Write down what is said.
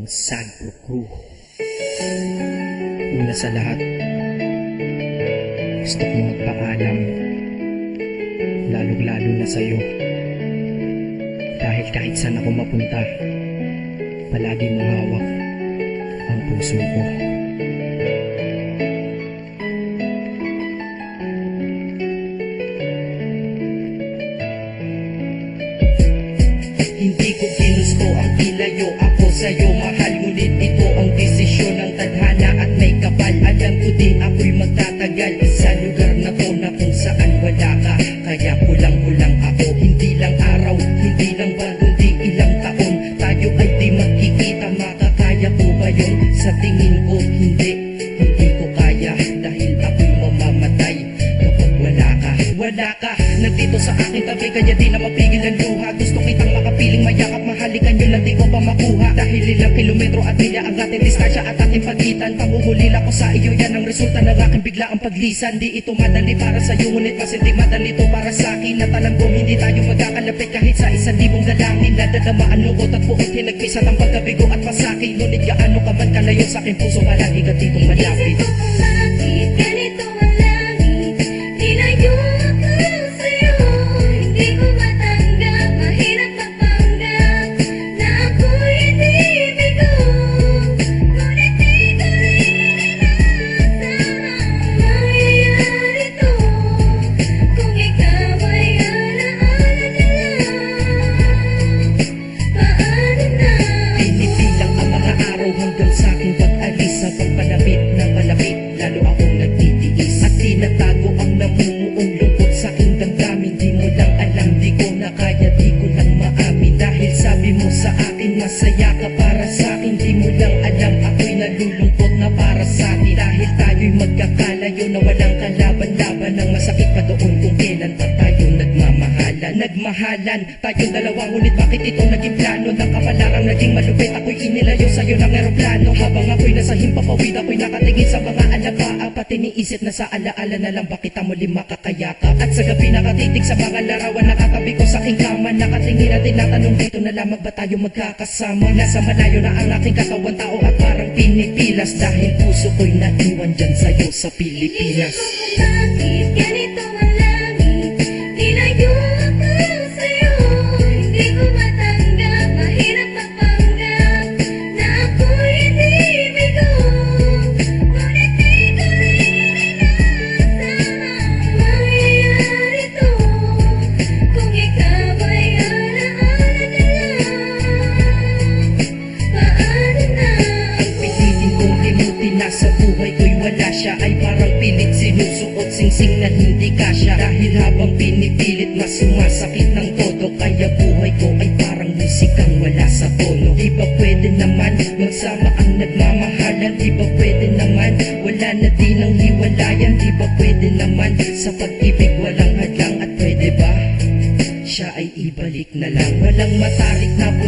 Sagpro Crew. Una sa lahat, gusto kong magpaalam, lalong-lalo na sa'yo. Dahil kahit saan ako mapunta, palagi mong hawak ang puso ko. Hindi ko ginusto ang ilayo ako sa'yo, mahal. Ngunit ito ang desisyon ng tadhana at may kapal. Alam ko di ako'y magtatagal sa lugar na to na kung saan wala ka. Kaya kulang-kulang ako, hindi lang araw, hindi lang buwan, kundi ilang taon. Tayo ay di magkikita, makakaya ko ba yun? Sa tingin ko hindi ko kaya. Dahil ako'y mamamatay kapag wala ka. Wala ka, nandito sa aking tabi, kaya di na mapigil ang luha. Gusto kitang makapiling, mayakap, mahalikan yun na di ko pa makuha. Dahil ilang kilometro at milya ang ating distansya at ating pagitan. Panghuhulila ko sa iyo, yan ang resulta ng aking biglaang paglisan. Di ito madali para sa'yo, ngunit mas hindi madali to para sa'kin. At alam ko hindi tayo magkakalapit kahit sa 1,000 dalangin. Nadadama ang lungkot at buong pinagpisat ang pagkabigo at pasakit. Ngunit gaano ka man kalayo sa aking puso, palagi ka ditong malapit. Isip ko bakit ganito ang langit, nilayo ako sa'yo. Hindi ko matanggap, mahirap mapanggap na ako'y hindi bigo. Ngunit di ko rin inaasahan mangyayari to. Kung ikaw ay alaala na lang, paano na? Pinipilang ang mga araw hanggang sa aking pag-alis. Habang palapit na palapit, lalo akong nagtitiis. At tinatago ang namumuong lungkot sa aking damdamin. Di mo lang alam, di ko na kaya, di ko lang maamin. Dahil sabi mo sa akin, masaya ka para sa akin. Di mo lang alam, ako'y nalulungkot na para sa atin. Dahil tayo'y magkakalayo na walang kalaban-laban. Ang masakit pa doon kung kailan pa tayo nagmamahalan. Nagmahalan tayong dalawa, ngunit bakit ito naging plano? Ng kapalarang naging malupit, ako'y inilayo sa'yo ng eroplano. Habang ako'y nasa himpapawid, ako'y nakatingin sa mga alapaap. At iniisip na sa alaala na lang bakit kita muli makakayakap. At sa gabi nakatitig sa mga larawan, nakatabi ko sa aking kama. Nakatingin at tinatanong, dito na lamang ba tayo magkakasama? Nasa malayo na ang aking katawan, tao at parang pinipilas. Dahil puso ko'y naiwan dyan sa'yo sa Pilipinas. Isip ko bakit ganito ang langit, nilayo ako sa'yo. Hindi ko matanggap, mahirap mapanggap na ako'y hindi bigo. Ngunit di ko rin inaasahan mangyayari to. Kung ikaw ay alaala na lang, paano na? Ang pilitin kong limutin na sa buhay ko'y wala siya, ay parang pilit sinusuot singsing na hindi kasya. Dahil habang pinipilit, mas sumasakit ng todo. Kaya buhay ko ay parang musikang wala sa tono. Di ba pwede naman magsama ang nagmamahalan? Di ba pwede naman wala na din ang hiwalayan? Di ba pwede naman sa pag-ibig